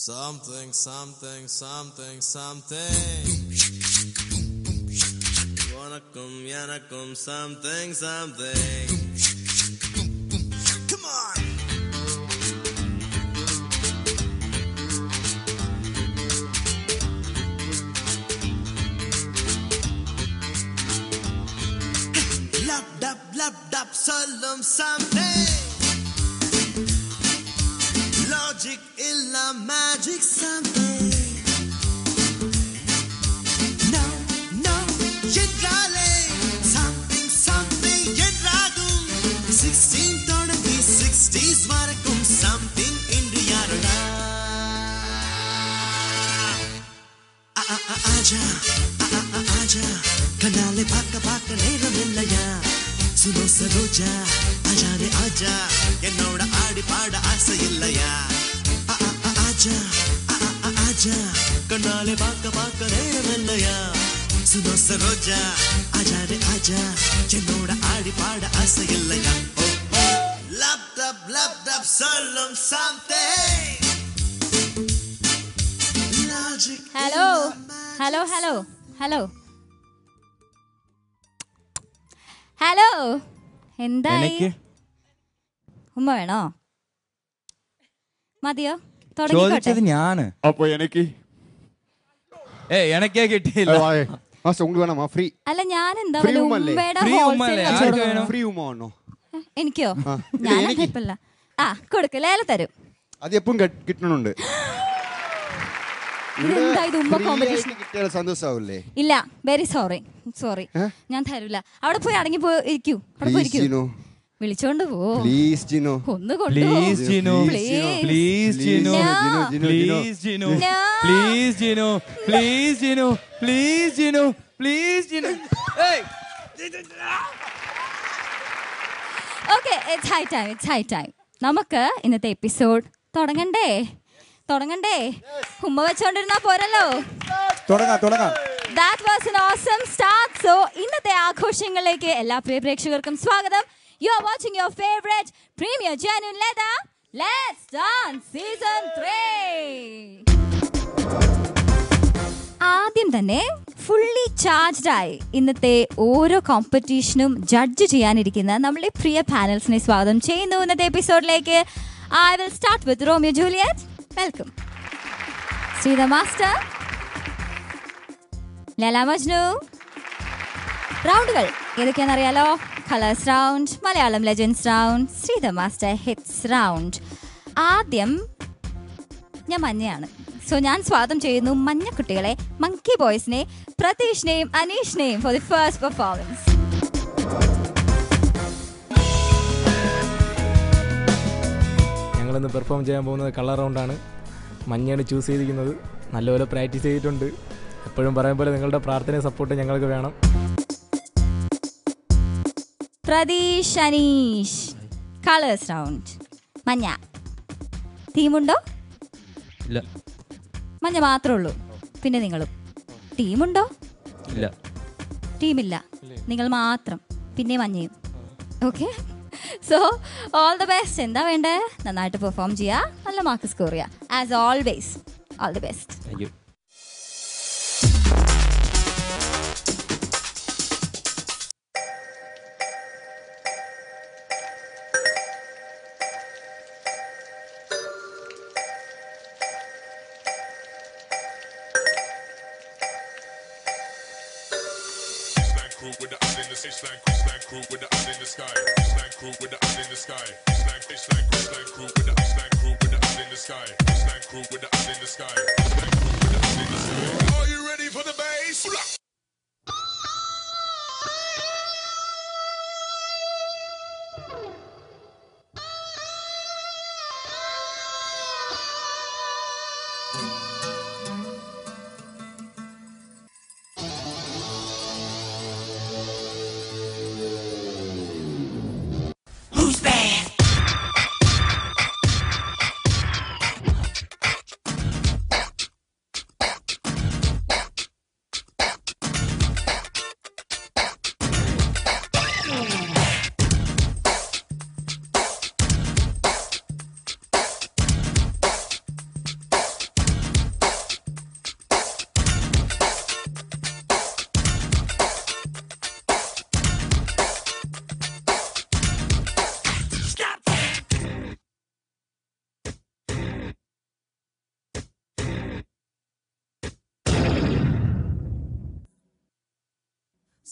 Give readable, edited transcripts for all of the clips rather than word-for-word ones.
Something, something, something, something. Vanakkam, yanakam, something, something. Come on. Lap dap sollum something. Logic illa magic something. No, no, yedrale something, something yedragum. 16 தொடங்கி 60s வரைக்கும் something இந்தியாரடா. Aja, aja, kanale pakka நேரம் இல்லையா? சுனோ சரோஜா, ஆஜா ரே ஆஜா, என்னோட ஆடி பாட ஆசை இல்லையா? ஆஜா, ஆஜா, கண்ணாலே பார்க்க நேரம் இல்லையா? சுனோ சரோஜா, ஆஜா ரே ஆஜா, என்னோட ஆடி பாட ஆசை இல்லையா? லப் டப் சொல்லும் something. Hello hello hello hello hello എന്തായി? ഉമ്മ വേണോ? മതിയോ? ചോദിച്ചത് ഞാന്. അപ്പൊ എനിക്ക് എനക്കേ കിട്ടിയില്ല. അല്ല ഞാൻ എന്താ ഉമ്മയുടെ എനിക്കോ? ഞാൻ ഇപ്പല്ല കൊടുക്ക ലേല തരും. അത് എപ്പം കിട്ടണുണ്ട്. സന്തോഷാവൂലേ? ഇല്ല, വെരി സോറി ഞാൻ തരൂല. അവിടെ പോയി അടങ്ങി ഇരിക്കൂ. വിളിച്ചോണ്ട് പോ. ഒന്ന് ഓക്കെ, ഇറ്റ്സ് ഹൈ ടൈം. നമുക്ക് ഇന്നത്തെ എപ്പിസോഡ് തുടങ്ങണ്ടേ? ഉമ്മ വെച്ചോണ്ടിരുന്നാ പോരല്ലോ. That was an awesome start. So ഇന്നത്തെ ആഘോഷങ്ങളിലേക്ക് എല്ലാ പ്രിയ പ്രേക്ഷകർക്കും സ്വാഗതം. You are watching your favorite Premier Genuine Leather Let's Dance Season 3. ആദ്യം തന്നെ ഫുള്ളി ചാർജ്ഡ് ആയി ഇന്നത്തെ ഓരോ കോമ്പറ്റീഷനും ജഡ്ജ് ചെയ്യാനിരിക്കുന്ന നമ്മുടെ പ്രിയ പാനൽസിനെ സ്വാഗതം ചെയ്യുന്നു ഇന്നത്തെ എപ്പിസോഡിലേക്ക്. I will start with Romeo Juliet. Welcome. Sridhar Master. Laila Majnu. റൗണ്ടുകൾ ഏതൊക്കെയാണെന്നറിയാലോ? Colours round, Malayalam legends round, Sridhar master hits round. ആദ്യം ഞാൻ മഞ്ഞയാണ്. സോ ഞാൻ സ്വാഗതം ചെയ്യുന്നു മഞ്ഞക്കുട്ടികളെ, മങ്കി ബോയ്സിനെ, പ്രതീഷിനെയും അനീഷിനെയും ഫോർ ദി ഫസ്റ്റ് പെർഫോമൻസ്. ഞങ്ങളിന്ന് പെർഫോം ചെയ്യാൻ പോകുന്നത് കളർ റൗണ്ടാണ്. മഞ്ഞയാണ് ചൂസ് ചെയ്തിരിക്കുന്നത്. നല്ലപോലെ പ്രാക്ടീസ് ചെയ്തിട്ടുണ്ട്. എപ്പോഴും പറയും പോലെ നിങ്ങളുടെ പ്രാർത്ഥനയും സപ്പോർട്ടും ഞങ്ങൾക്ക് വേണം. Pratheesh, Aneesh, colours round. മഞ്ഞ ടീമുണ്ടോ? ഇല്ല. മഞ്ഞ മാത്രമേ ഉള്ളൂ. പിന്നെ നിങ്ങളും ടീമുണ്ടോ? ഇല്ല. ടീമില്ല, നിങ്ങൾ മാത്രം, പിന്നെ മഞ്ഞയും. Okay, so all the best. എന്താ വേണ്ടേ? നന്നായിട്ട് പെർഫോം ചെയ്യുക, നല്ല മാർക്ക് സ്കോർ ചെയ്യുക. As always all the best. Thank U. With the eye in the Iceland crew with the eye in the sky. Iceland crew with the eye in the sky. Iceland crew with the Iceland crew with the eye in the sky. Iceland crew with the eye in the sky. Iceland crew with the eye in the sky. Are you ready for the bass?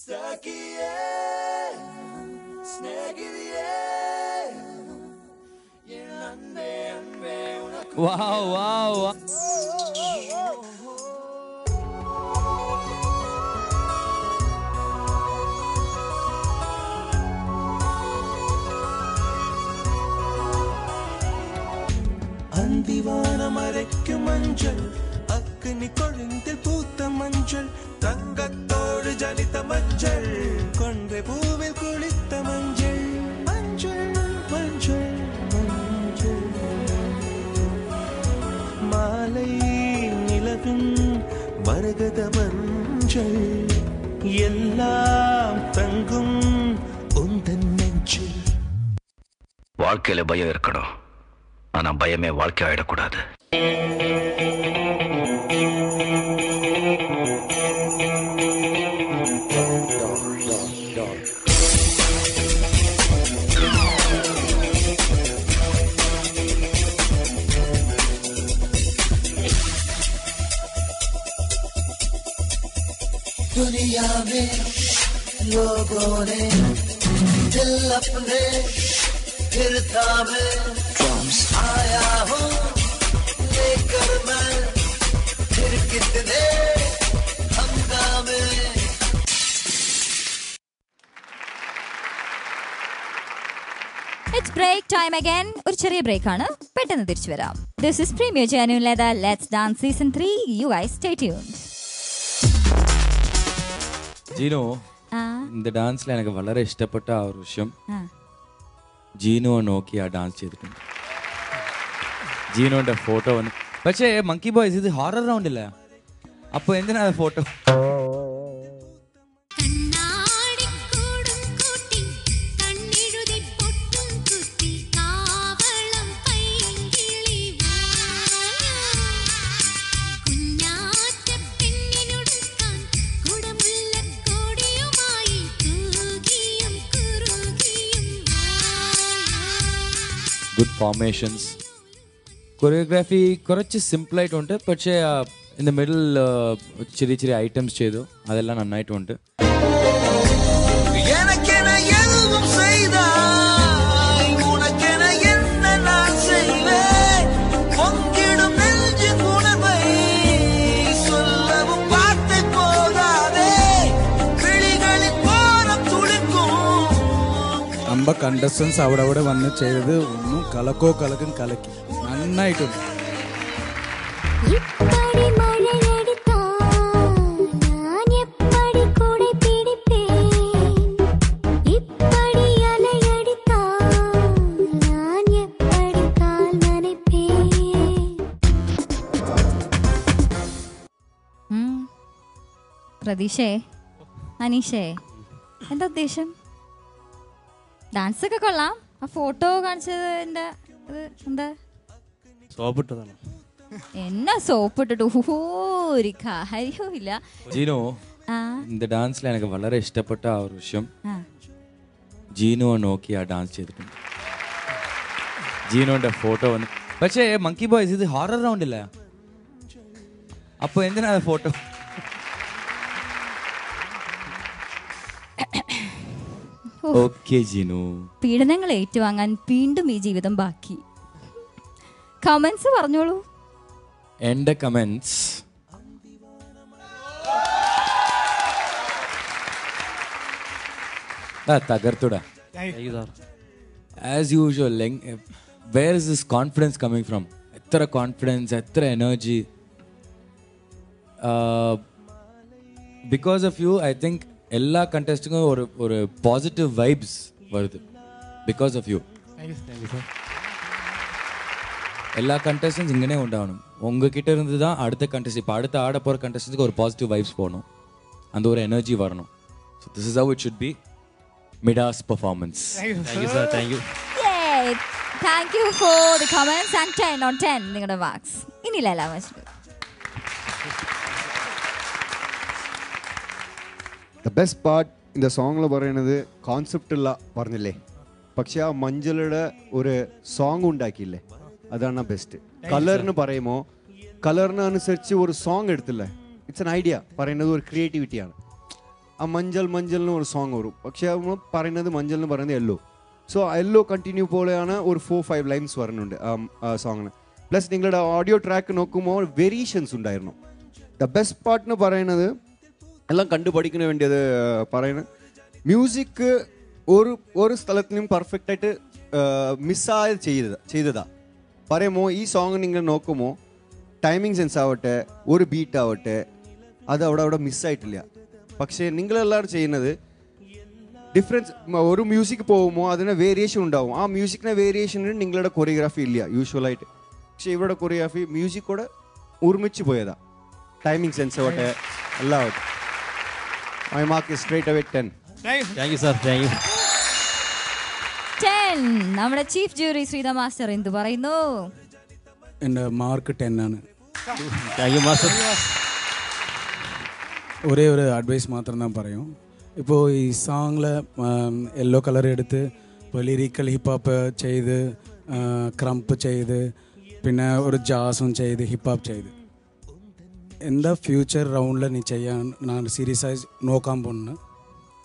Wow, wow, wow. അന്തിവാനമരയ്ക്കും മഞ്ചൾ അഗ്നി കൊഴുന്തിൽ പൂത്ത മഞ്ചൾ തങ്കത്തോട് ജനിത മഞ്ചൾ കൊണ്ടേ പൂവിൽ കുളിത്ത മഞ്ചൾ മഞ്ചൾ മഞ്ചൾ മഞ്ചൾ മാലൈ നിലവിൻ മരകത മഞ്ചൾ എല്ലാം തങ്കും ഉന്തൻ നെഞ്ചിൽ. வாழ்க்கையில பயம் இருக்கணும், ஆனா பயமே வாழ்க்கை ஆயிடக்கூடாது. दुनिया में लोगों ने दिल अपने फिर थामे आया हूँ लेकर मैं फिर कितने हंगामे. It's break time again. ഒരു ചെറിയ ബ്രേക്ക് ആണ്, പെട്ടെന്ന് തിരിച്ചു വരാം. This is Premier Genuine Leather. Let's Dance Season 3. You guys stay tuned. Jeenu, இந்த ഡാൻസിൽ എനിക്ക് വളരെ ഇഷ്ടപ്പെട്ട ആ ഒരു വിഷയം, ജീനു നോക്കി ആ ഡാൻസ് ചെയ്തിട്ടുണ്ട്. ജീനുവിന്റെ ഫോട്ടോ വന്നു. പക്ഷേ മങ്കി ബോയ്സ് ഇത് ഹൊറർ റൗണ്ട് ഇല്ല, അപ്പൊ എന്തിനാ ഫോട്ടോ? ഗുഡ് ഫോർമേഷൻസ്, കൊറിയോഗ്രാഫി കുറച്ച് സിമ്പിളായിട്ടുണ്ട്. പക്ഷേ ഇൻ ദ മിഡിൽ ചെറിയ ചെറിയ ഐറ്റംസ് ചെയ്തു, അതെല്ലാം നന്നായിട്ടുണ്ട്. കണ്ടസ്റ്റൻസ് അവിടെ വന്ന് ചെയ്തത് ഒന്നും കലക്കും കലക്കി നന്നായിട്ടുണ്ട്. പ്രതീഷേ, അനീഷേ, എന്താ ഉദ്ദേശം? ഡാൻസ് ഒക്കെ കൊള്ളാം, ആ ഫോട്ടോ കാണിച്ചതിന്റെ എന്താ? സോപ്പിട്ടതാണ്. എന്നാ സോപ്പിട്ടിട്ട് ഒരു കാര്യവും ഇല്ല. ജീനു, இந்த ഡാൻസിൽ എനിക്ക് വളരെ ഇഷ്ടപ്പെട്ട ആ ഒരു വിഷയം, ജീനുവെ നോക്കി ആ ഡാൻസ് ചെയ്തിട്ടുണ്ട്. ജീനുവിന്റെ ഫോട്ടോ വന്നു. പക്ഷേ മങ്കി ബോയ്സ് ഇത് ഹൊറർ റൗണ്ട് ഇല്ല, അപ്പൊ എന്തിനാ ഫോട്ടോ? ഓക്കേ ജീനു, പീഡനങ്ങൾ ഏറ്റുവാങ്ങാൻ വീണ്ടും ഈ ജീവിതം ബാക്കി. കമന്റ്സ് പറഞ്ഞോളൂ. എന്റെ കമന്റ്സ് തകർത്തുടാ. As usual, where is this confidence coming from? എത്ര കോൺഫിഡൻസ്, എത്ര energy. Because of you I think எல்லா கண்டெஸ்ட்டுக்கும் ஒரு பாசிட்டிவ் வைப்ஸ் வருது. பிகாஸ் ஆஃப் யூ எல்லா கண்டெஸ்டன்ஸ் இங்கனே உண்டாகணும். உங்ககிட்ட இருந்து தான் அடுத்த கண்டெஸ்ட், இப்போ அடுத்த ஆட போகிற கண்டெஸ்டன்ஸுக்கு ஒரு பாசிட்டிவ் வைப்ஸ் போகணும், அந்த ஒரு எனர்ஜி வரணும். So this is how it should be Midas performance. Thank you sir, thank you. Thank you for the comments and 10 on 10 നിങ്ങളുടെ മാർക്സ്. ഇനി Laila Majnu. The best part இந்த സോങ്ങിൽ പറയുന്നത് കോൺസെപ്റ്റ് ഇല്ല പറഞ്ഞില്ലേ, പക്ഷെ ആ മഞ്ജുളയുടെ ഒരു സോങ് ഉണ്ടാക്കിയില്ലേ, അതാണ് ബെസ്റ്റ്. കളറിന് പറയുമോ, കളറിന് അനുസരിച്ച് ഒരു സോങ് എടുത്തില്ലേ, ഇറ്റ്സ് എൻ ഐഡിയ പറയുന്നത്, ഒരു ക്രിയേറ്റിവിറ്റിയാണ്. ആ മഞ്ചൽ മഞ്ചലിന് ഒരു സോങ് വരും. പക്ഷേ നമ്മൾ പറയുന്നത് മഞ്ചൽ എന്ന് പറയുന്നത് യെല്ലോ. സോ യെല്ലോ കണ്ടിന്യൂ പോലെയാണ് ഒരു 4-5 ലൈൻസ് വരുന്നുണ്ട് ആ സോങ്ങിന്. പ്ലസ് നിങ്ങളുടെ ഓഡിയോ ട്രാക്ക് നോക്കുമ്പോൾ വേരിയേഷൻസ് ഉണ്ടായിരുന്നു. ദ ബെസ്റ്റ് പാർട്ട് എന്ന് പറയുന്നത് എല്ലാം കണ്ടുപഠിക്കുന്ന വേണ്ടിയത് പറയുന്നത് മ്യൂസിക് ഒരു സ്ഥലത്തിനും പെർഫെക്റ്റ് ആയിട്ട് മിസ്സായി ചെയ്തതാ പറയുമ്പോൾ ഈ സോങ് നിങ്ങൾ നോക്കുമ്പോൾ ടൈമിംഗ് സെൻസ് ആവട്ടെ ഒരു ബീറ്റ് ആവട്ടെ അത് അവിടെ മിസ്സായിട്ടില്ല. പക്ഷേ നിങ്ങളെല്ലാവരും ചെയ്യുന്നത് ഡിഫറൻസ് ഒരു മ്യൂസിക് പോകുമ്പോൾ അതിന് വേരിയേഷൻ ഉണ്ടാവും. ആ മ്യൂസിക്കിൻ്റെ വേരിയേഷന് നിങ്ങളുടെ കൊറിയോഗ്രാഫി ഇല്ല യൂഷ്വലായിട്ട്. പക്ഷേ ഇവിടെ കൊറിയോഗ്രാഫി മ്യൂസിക്കോടെ ഒരുമിച്ച് പോയതാ. ടൈമിംഗ് സെൻസ് ആവട്ടെ എല്ലാം ആവട്ടെ. My mark straight away 10. Thank you sir, thank you. 10. നമ്മുടെ ചീഫ് ജൂറി ശ്രീധ മാസ്റ്റർ എന്ത് പറയുന്നു? എൻ്റെ മാർക്ക് 10 ആണ്. Thank you master. ഒരേ ഒരു അഡ്വൈസ് മാത്രം ഞാൻ പറയും. ഇപ്പോൾ ഈ സോങ്ങിൽ യെല്ലോ കളർ എടുത്ത് ഇപ്പോൾ ലിറിക്കൽ ഹിപ്പ് ചെയ്ത് ക്രംപ് ചെയ്ത് പിന്നെ ഒരു ജാസും ചെയ്ത് ഹിപ്പ് ചെയ്ത് എന്താ ഫ്യൂച്ചർ റൗണ്ടിൽ നീ ചെയ്യാൻ ഞാൻ സീരിയസ് ആയി നോക്കാൻ പോകുന്നു.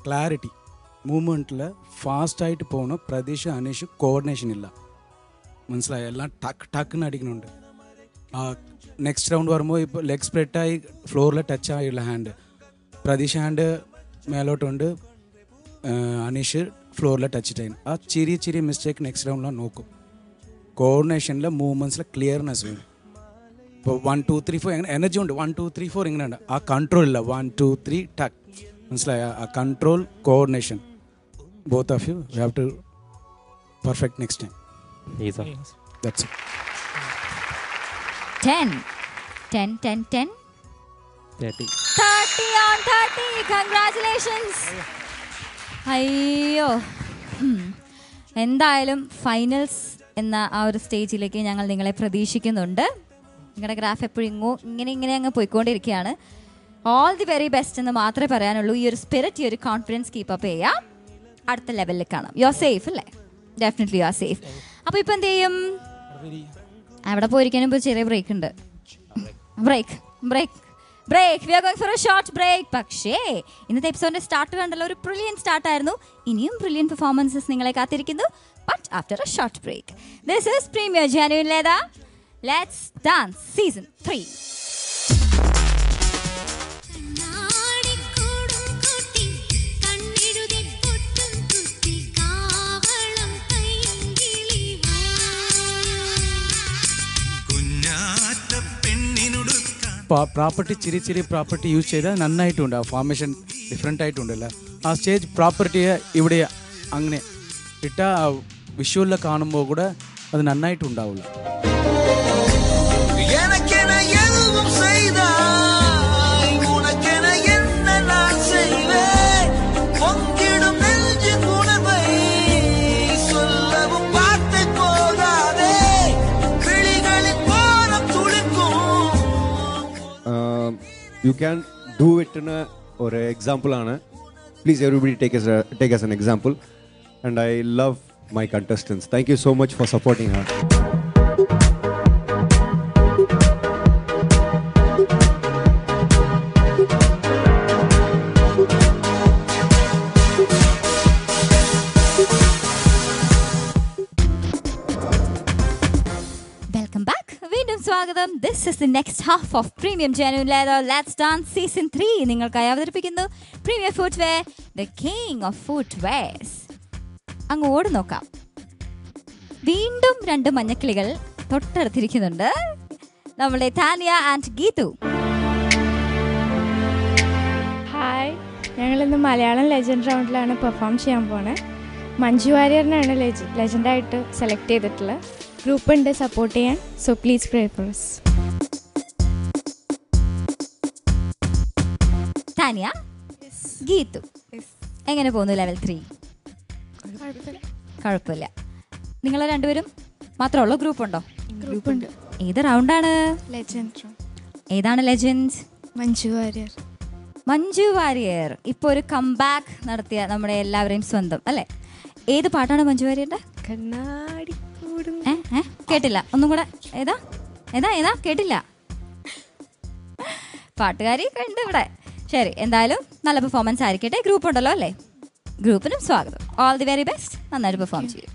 ക്ലാരിറ്റി മൂവ്മെൻറ്റിൽ ഫാസ്റ്റായിട്ട് പോകണം. പ്രതീക്ഷ അനീഷ് കോർഡിനേഷൻ ഇല്ല, മനസ്സിലായി? എല്ലാം ടക്കുന്ന് അടിക്കുന്നുണ്ട്. നെക്സ്റ്റ് റൗണ്ട് വരുമ്പോൾ ഇപ്പോൾ ലെഗ് സ്പ്രെഡായി ഫ്ലോറിൽ ടച്ച് ആയുള്ള ഹാൻഡ്, പ്രതീക്ഷ ഹാൻഡ് മേലോട്ടുണ്ട്, അനീഷ് ഫ്ലോറിൽ ടച്ച് ചെയ്യുന്നു. ആ ചെറിയ മിസ്റ്റേക്ക് നെക്സ്റ്റ് റൗണ്ടിൽ നോക്കും. കോർഡിനേഷനിൽ മൂവ്മെൻറ്റ്സിൽ ക്ലിയർനെസ് വേണം. ഇപ്പോൾ 1 2 3 4 എങ്ങനെ എനർജി ഉണ്ട്. 1 2 3 4 ഇങ്ങനെയുണ്ട്. ആ കൺട്രോൾ ഇല്ല. 1 2 3 ടക്ക്, മനസ്സിലായ? ആ control coordination both of you have to perfect next time. That's it. 10 10 10 10 30 on 30. Congratulations. അയ്യോ, എന്തായാലും ഫൈനൽസ് എന്ന ആ ഒരു സ്റ്റേജിലേക്ക് ഞങ്ങൾ നിങ്ങളെ പ്രതീക്ഷിക്കുന്നുണ്ട്. നിങ്ങളുടെ ഗ്രാഫ് എപ്പോഴും ഇങ്ങനെ അങ്ങ് പോയിക്കൊണ്ടിരിക്കുകയാണ്. ഓൾ ദി വെരി ബെസ്റ്റ് എന്ന് മാത്രമേ പറയാനുള്ളൂ. ഈ ഒരു സ്പിരിറ്റ്, ഈ ഒരു കോൺഫിഡൻസ് കീപ്പപ്പ് ചെയ്യാം. അടുത്ത ലെവലിൽ കാണാം. യു ആർ സേഫ് അല്ലേ? Definitely you are safe. അപ്പോൾ ഇപ്പം എന്ത് ചെയ്യും? അവിടെ പോയിരിക്കാനും ഇപ്പോൾ ചെറിയ ബ്രേക്ക് ഉണ്ട്. Break we are going for a short break. പക്ഷേ ഇന്നത്തെ എപ്പിസോഡിന്റെ സ്റ്റാർട്ട് കണ്ടല്ലോ, ഒരു ബ്രില്യൻ സ്റ്റാർട്ടായിരുന്നു. ഇനിയും ബ്രില്യൻ പെർഫോമൻസസ് നിങ്ങളെ കാത്തിരിക്കുന്നു. But after a short break. This is premier genuine leather let's dance season 3. Property ചെറിയ പ്രോപ്പർട്ടി യൂസ് ചെയ്താൽ നന്നായിട്ടുണ്ട്. ആ ഫോർമേഷൻ ഡിഫറെൻ്റ് ആയിട്ടുണ്ടല്ലോ. ആ സ്റ്റേജ് പ്രോപ്പർട്ടിയെ ഇവിടെ അങ്ങനെ ഇട്ടാൽ വിഷ്വലിൽ കാണുമ്പോൾ കൂടെ അത് നന്നായിട്ടുണ്ടാവില്ല. You can do it in or example ana. Please everybody take as an example. And I love my contestants. Thank you so much for supporting her. സ്വാഗതം. This is the next half of premium genuine leather let's dance season 3 നിങ്ങൾക്കായി അവതരിപ്പിക്കുന്നു premier footwear, the king of footwears. അങ്ങോട്ട് നോക്കാം. വീണ്ടും 2 മഞ്ഞക്കിളികൾ തൊട്ടടുത്തിരിക്കുന്നുണ്ട്. നമ്മുടെ Tania and Geethu. Hi, ഞങ്ങളിന്ന് Malayalam legend റൗണ്ടിലാണ് perform ചെയ്യാൻ പോണേ. മഞ്ജു വാര്യറിനാണ് ലെജൻഡായിട്ട് സെലക്ട് ചെയ്തിട്ടുള്ളത്. ഗ്രൂപ്പ് ഉണ്ട് സപ്പോർട്ട് ചെയ്യാൻ. So please pray for us. Tania, Geethu, എങ്ങനെ പോകുന്നു ലെവൽ 3? കുഴപ്പമില്ല. നിങ്ങൾ രണ്ടുപേരും മാത്രമുള്ളൂ? ഗ്രൂപ്പ് ഉണ്ടോ? ഗ്രൂപ്പ് ഉണ്ട്. ഏത് റൗണ്ടാണ്? ലെജൻഡ്. ഏതാണ് ലെജൻഡ്? മഞ്ജു വാര്യർ. മഞ്ജു വാര്യർ ഇപ്പോൾ ഒരു കംബാക്ക് നടത്തിയ നമ്മുടെ എല്ലാവരെയും സ്വന്തം അല്ലേ? ഏത് പാട്ടാണ് മഞ്ജു വാര്യരുടെ? കണ്ണാടി. കേട്ടില്ല, ഒന്നും കൂടെ. ഏതാ കേട്ടില്ല. പാട്ടുകാരി ഉണ്ട് ഇവിടെ. ശരി, എന്തായാലും നല്ല പെർഫോമൻസ് ആയിരിക്കട്ടെ. ഗ്രൂപ്പ് ഉണ്ടല്ലോ അല്ലേ? ഗ്രൂപ്പിനും സ്വാഗതം. All the very best. നന്നായിട്ട് പെർഫോം ചെയ്യും.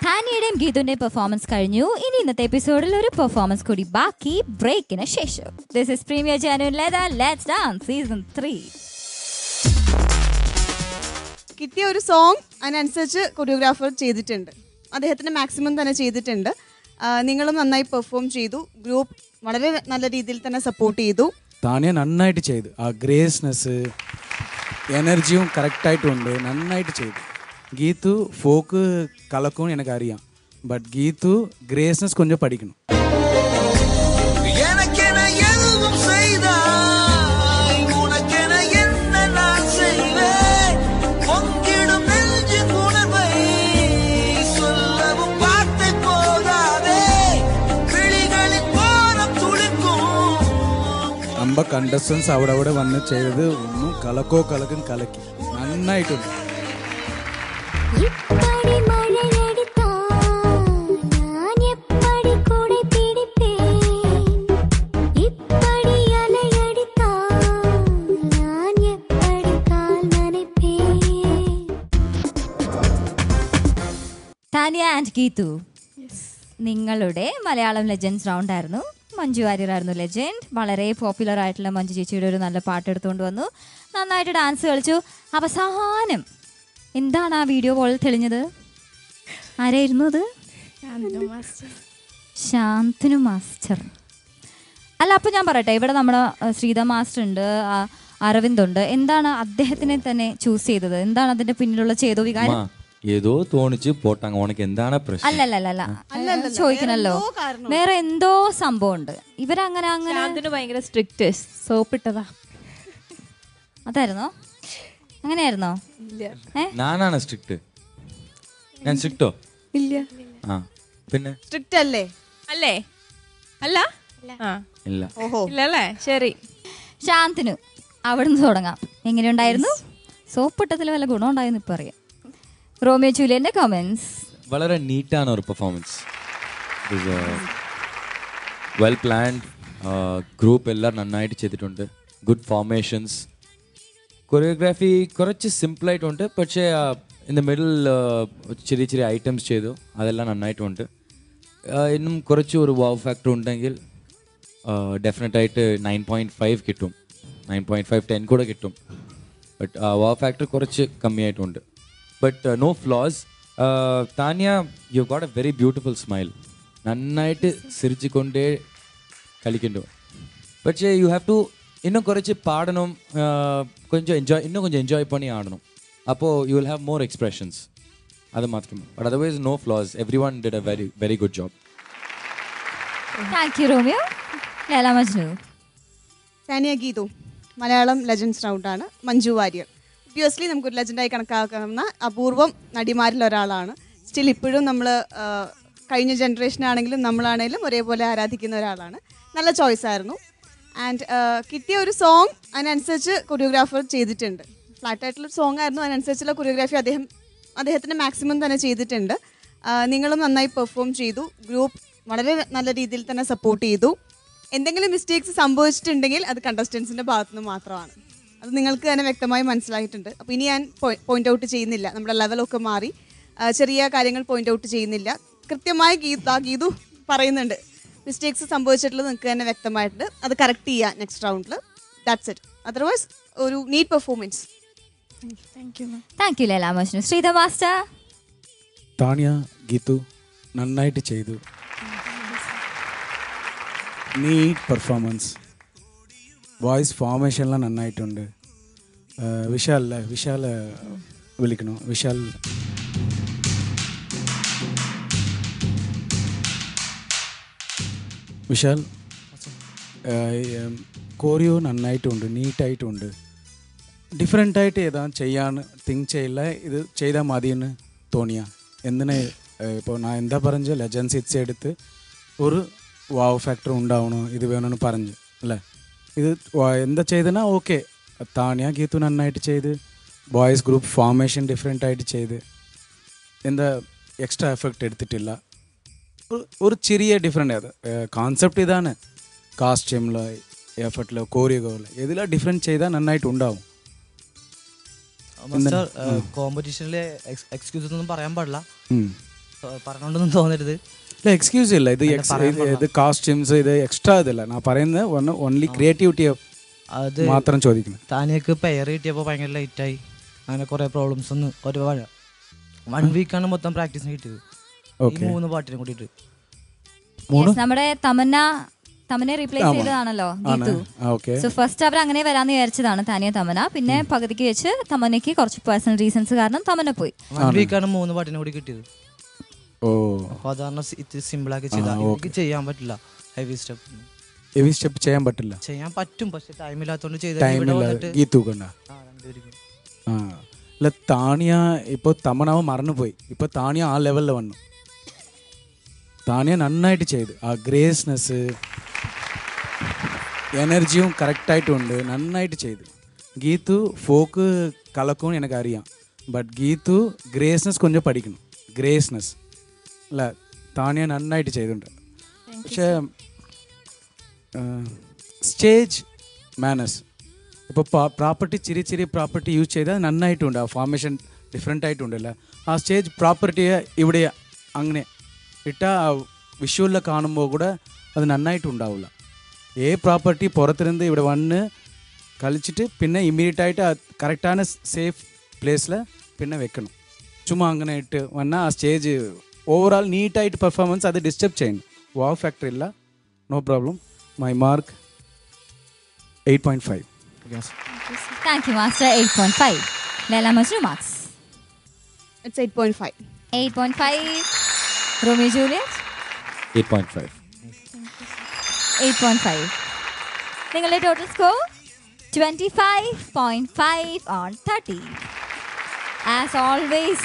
താനിയുടെയും ഗീതുവിന്റെയും പെർഫോമൻസ് കഴിഞ്ഞു. ഇനി ഇന്നത്തെ എപ്പിസോഡിൽ ഒരു പെർഫോമൻസ് കൂടി ബാക്കി, ബ്രേക്കിന് ശേഷം. This is premier genuine leather let's dance season 3. കിട്ടിയ ഒരു സോങ് അതിനനുസരിച്ച് കൊറിയോഗ്രാഫർ ചെയ്തിട്ടുണ്ട്. അദ്ദേഹത്തിന് മാക്സിമം തന്നെ ചെയ്തിട്ടുണ്ട്. നിങ്ങളും നന്നായി പെർഫോം ചെയ്തു. ഗ്രൂപ്പ് വളരെ നല്ല രീതിയിൽ തന്നെ സപ്പോർട്ട് ചെയ്തു. താനിയ നന്നായിട്ട് ചെയ്തു. ആ ഗ്രേസ്നെസ് എനർജിയും കറക്റ്റായിട്ടുണ്ട്. നന്നായിട്ട് ചെയ്തു. ഗീതു ഫോക്ക് കലക്കും എനിക്കറിയാം. ബട്ട് ഗീതു ഗ്രേസ്നെസ് കൊഞ്ചം പഠിക്കണം. അമ്പ കണ്ടസ്റ്റൻസ് അവിടെ വന്ന് ചെയ്തത് ഒന്നും കലക്കും കലക്കി നന്നായിട്ടുണ്ട്. இப்படி மழை எடுத்தா நான் எப்படி താനിയ ആൻഡ് ഗീതു, നിങ്ങളുടെ മലയാളം ലെജൻഡ്സ് റൗണ്ട് ആയിരുന്നു. മഞ്ജു വാര്യർ ആയിരുന്നു ലെജൻഡ്. വളരെ പോപ്പുലർ ആയിട്ടുള്ള മഞ്ജു ചേച്ചിയുടെ ഒരു നല്ല പാട്ട് എടുത്തുകൊണ്ട് വന്നു. നന്നായിട്ട് ഡാൻസ് കളിച്ചു. അവസാനം എന്താണ് ആ വീഡിയോ പോലെ തെളിഞ്ഞത്? ആരായിരുന്നു അത്? ശാന്തനു മാസ്റ്റർ. അല്ല, അപ്പം ഞാൻ പറയട്ടെ, ഇവിടെ നമ്മുടെ ശ്രീധ മാസ്റ്റർ ഉണ്ട്, അരവിന്ദ് ഉണ്ട്. എന്താണ് അദ്ദേഹത്തിനെ തന്നെ ചൂസ് ചെയ്തത്? എന്താണ് അതിന്റെ പിന്നിലുള്ള ചേതോ വികാരം? ഏതോ തോണിച്ച് പോട്ടാங்க ഉനക്ക് എന്താണ് പ്രശ്നം? അല്ലല്ല ചോദിക്കണല്ലോ, വേറെ എന്തോ സംഭവം ഉണ്ട്. ഇവരങ്ങനെ അങ്ങനെ ഭയങ്കര സ്ട്രിക്റ്റ് സോപ്പിട്ടതാ. അതായിരുന്നോ? അങ്ങനെയായിരുന്നോ? ഞാനാണ് സ്ട്രിക്റ്റ്? ഞാൻ സ്ട്രിക്റ്റോ? ഇല്ല. ആ പിന്നെ സ്ട്രിക്റ്റ് അല്ലേ? അല്ലേ? അല്ല ഇല്ല. ഓഹോ ഇല്ലല്ലേ. ശരി, ശാന്തനു, അവിടുന്ന് തുടങ്ങാം. എങ്ങനെയുണ്ടായിരുന്നു? സോപ്പിട്ടത്തിൽ വല്ല ഗുണം ഉണ്ടായെന്ന് ഇപ്പൊ അറിയാം. റോമിയോ ജൂലിയന്റെ കമന്റ്സ്. വളരെ നീറ്റാണ് ഒരു പെർഫോമൻസ്. Well planned. ഗ്രൂപ്പ് എല്ലാം നന്നായിട്ട് ചെയ്തിട്ടുണ്ട്. Good formations. കൊറിയോഗ്രാഫി കുറച്ച് സിമ്പിളായിട്ടുണ്ട്, പക്ഷേ ഇൻ ദ മിഡിൽ ചെറിയ ചെറിയ ഐറ്റംസ് ചെയ്തു, അതെല്ലാം നന്നായിട്ടുണ്ട്. ഇന്നും കുറച്ച് ഒരു വാവ് ഫാക്ടർ ഉണ്ടെങ്കിൽ ഡെഫിനറ്റായിട്ട് 9.5 കിട്ടും. 9.5 10 കൂടെ കിട്ടും. ബട്ട് വാവ് ഫാക്ടർ കുറച്ച് കമ്മിയായിട്ടുണ്ട്. But no flaws. Tania, you got a very beautiful smile. നന്നായിട്ട് ചിരിച്ചുകൊണ്ടേ കളിക്കണ്ടു. പക്ഷേ യു ഹാവ് ടു இன்னும் കുറച്ച് പാടണം, இன்னுം கொஞ்சம் എൻജോയ് பண்ணி ആടണം. അപ്പോൾ you will have more expressions. അത് മാത്രം. But otherwise no flaws. Every one did a very very good job. Thank you Romeo. Laila Majnu. Tania Geethu, Malayalam legends റൗണ്ടാണ്. മഞ്ജു വാര്യർ ഒബ്വിയസ്ലി നമുക്കൊരു ലെജൻഡായി കണക്കാക്കാവുന്ന അപൂർവം നടിമാരിൽ ഒരാളാണ്. സ്റ്റിൽ ഇപ്പോഴും നമ്മൾ കഴിഞ്ഞ ജനറേഷനാണെങ്കിലും നമ്മളാണെങ്കിലും ഒരേപോലെ ആരാധിക്കുന്ന ഒരാളാണ്. നല്ല ചോയ്സ് ആയിരുന്നു. ആൻഡ് കിട്ടിയ ഒരു സോങ് അതിനനുസരിച്ച് കൊറിയോഗ്രാഫർ ചെയ്തിട്ടുണ്ട്. ഫ്ലാറ്റ് ആയിട്ടുള്ള സോങ് ആയിരുന്നു, അതിനനുസരിച്ചുള്ള കൊറിയോഗ്രാഫി അദ്ദേഹത്തിൻ്റെ മാക്സിമം തന്നെ ചെയ്തിട്ടുണ്ട്. നിങ്ങളും നന്നായി പെർഫോം ചെയ്തു. ഗ്രൂപ്പ് വളരെ നല്ല രീതിയിൽ തന്നെ സപ്പോർട്ട് ചെയ്തു. എന്തെങ്കിലും മിസ്റ്റേക്സ് സംഭവിച്ചിട്ടുണ്ടെങ്കിൽ അത് കണ്ടസ്റ്റൻസിൻ്റെ ഭാഗത്തുനിന്ന് മാത്രമാണ്. അത് നിങ്ങൾക്ക് തന്നെ വ്യക്തമായി മനസ്സിലായിട്ടുണ്ട്. അപ്പോൾ ഇനി ഞാൻ പോയിന്റ് ഔട്ട് ചെയ്യുന്നില്ല. നമ്മുടെ ലെവലൊക്കെ മാറി ചെറിയ കാര്യങ്ങൾ പോയിന്റ് ഔട്ട് ചെയ്യുന്നില്ല. കൃത്യമായി ഗീതു പറയുന്നുണ്ട് മിസ്റ്റേക്സ് സംഭവിച്ചിട്ടുള്ളത് നിങ്ങൾക്ക് തന്നെ വ്യക്തമായിട്ടുണ്ട്. അത് കറക്റ്റ് ചെയ്യുക നെക്സ്റ്റ് റൗണ്ടിൽ. That's it. അതർവൈസ് ഒരു neat performance. Thank you Laila Majnu. Sreedha master. Taniya, Geethu നന്നായിട്ട് ചെയ്തു. NEET performance. വോയിസ് ഫോർമേഷനെല്ലാം നന്നായിട്ടുണ്ട്. വിശാൽ വിളിക്കണോ? വിശാൽ കോറിയോ നന്നായിട്ടുണ്ട്, നീറ്റായിട്ടുണ്ട്. ഡിഫറെൻ്റായിട്ട് ഏതാ ചെയ്യാൻ തിങ്ക് ചെയ്യില്ല, ഇത് ചെയ്താൽ മതിയെന്ന് തോന്നിയ. എന്തിനാ ഇപ്പോൾ ഞാൻ എന്താ പറഞ്ഞ ലെജൻസ് ഹിറ്റ്സ് എടുത്ത് ഒരു വാവ് ഫാക്ടർ ഉണ്ടാവണോ, ഇത് വേണമെന്ന് പറഞ്ഞു അല്ലേ. ഇത് എന്താ ചെയ്തെന്നാ ഓക്കെ. താനിയ ഗീതു നന്നായിട്ട് ചെയ്ത്, ബോയ്സ് ഗ്രൂപ്പ് ഫോർമേഷൻ ഡിഫറെൻ്റായിട്ട് ചെയ്ത്, എന്താ എക്സ്ട്രാ എഫക്റ്റ് എടുത്തിട്ടില്ല. ഒരു ചെറിയ ഡിഫറെൻ്റ് അത് കോൺസെപ്റ്റ് ഇതാണ്. കാസ്റ്റ്യൂമിലോ എഫർട്ടിലോ കോറിയോഗ്രാഫിലോ ഇതിലോ ഡിഫറെൻറ്റ് ചെയ്താൽ നന്നായിട്ട് ഉണ്ടാവും. കോമ്പറ്റീഷനിലെ എക്സ്ക്യൂസ് ഒന്നും പറയാൻ പാടില്ല, പറഞ്ഞോണ്ടൊന്നും തോന്നരുത്. ഇല്ല, എക്സ്ക്യൂസ് ഇല്ല. ഇത് കാസ്റ്റ്യൂംസ് ഇത് എക്സ്ട്രാ ഇതല്ല ഞാൻ പറയുന്നത്. ഓൺലി ക്രിയേറ്റിവിറ്റി അത് മാത്രം ചോദിക്കുന്നത്. താനിയക്ക് പെയർ കിട്ടിയപ്പോൾ ഭയങ്കര ലൈറ്റായി, അങ്ങനെ കുറേ പ്രോബ്ലംസ് ഒന്നും. ഒരു 1 വീക്കാണ് മൊത്തം പ്രാക്ടീസിന് കിട്ടിയത്. 3 പാട്ടിനെ കൂട്ടിയിട്ട്. നമ്മുടെ തമനെ റീപ്ലേസ് ചെയ്തതാണല്ലോ ഗീതു. സോ ഫസ്റ്റ് അവർ അങ്ങനെ വരാന്ന് വിചാരിച്ചതാണ് താനിയ തമന. പിന്നെ പകുതിക്ക് വെച്ച് തമനയ്ക്ക് കുറച്ച് പേഴ്സണൽ റീസൺസ് കാരണം തമന പോയി. 1 വീക്കാണ് 3 പാട്ടിനെ കൂടി കിട്ടിയത്. സാധാരണ സിമ്പിൾ ആക്കി ചെയ്യാൻ പറ്റില്ല. ഹെവി സ്റ്റെപ്പ് ചെയ്യാൻ പറ്റില്ല. ചെയ്യാൻ പറ്റും, പക്ഷെ ടൈം ഇല്ലാത്തോണ്ട് അല്ല. താനിയ ഇപ്പോൾ തമനാവ് മറന്നുപോയി. ഇപ്പൊ താനിയ ആ ലെവലിൽ വന്നു. താനിയ നന്നായിട്ട് ചെയ്തു. ആ ഗ്രേസ്നെസ് എനർജിയും കറക്റ്റായിട്ടുണ്ട്, നന്നായിട്ട് ചെയ്തു. ഗീതു ഫോക്ക് കലക്കും എനിക്കറിയാം, ബട്ട് ഗീതു ഗ്രേസ്നെസ് കൊഞ്ചം പഠിക്കണം. ഗ്രേസ്നെസ് അല്ല, താനിയ നന്നായിട്ട് ചെയ്തിട്ടുണ്ട്. പക്ഷേ സ്റ്റേജ് മാനേഴ്സ് ഇപ്പോൾ പ്രോപ്പർട്ടി ചെറിയ പ്രോപ്പർട്ടി യൂസ് ചെയ്താൽ നന്നായിട്ടുണ്ട്. ആ ഫോർമേഷൻ ഡിഫറെൻ്റ് ആയിട്ടുണ്ടല്ലോ. ആ സ്റ്റേജ് പ്രോപ്പർട്ടിയെ ഇവിടെ അങ്ങനെ ഇട്ടാൽ വിഷ്വലിൽ കാണുമ്പോൾ കൂടെ അത് നന്നായിട്ടുണ്ടാവില്ല. പ്രോപ്പർട്ടി പുറത്തിരുന്ന് ഇവിടെ വന്ന് കളിച്ചിട്ട് പിന്നെ ഇമ്മീഡിയറ്റായിട്ട് കറക്റ്റാன സേഫ് പ്ലേസിൽ പിന്നെ വെക്കണം. ചുമ്മാ അങ്ങനെ ഇട്ട് വന്നാൽ ആ സ്റ്റേജ് ഓവറോൾ നീറ്റായിട്ട് പെർഫോമൻസ് അത് ഡിസ്റ്റർബ് ചെയ്യണം. വാവ് ഫാക്ടർ ഇല്ല, no problem. My mark 8.5. Thank you, Master. 8.5. Leila Majnu marks. It's 8.5. 8.5. Romeo Juliet. 8.5. 8.5. നിങ്ങളുടെ total score 25.5 on 30. As always,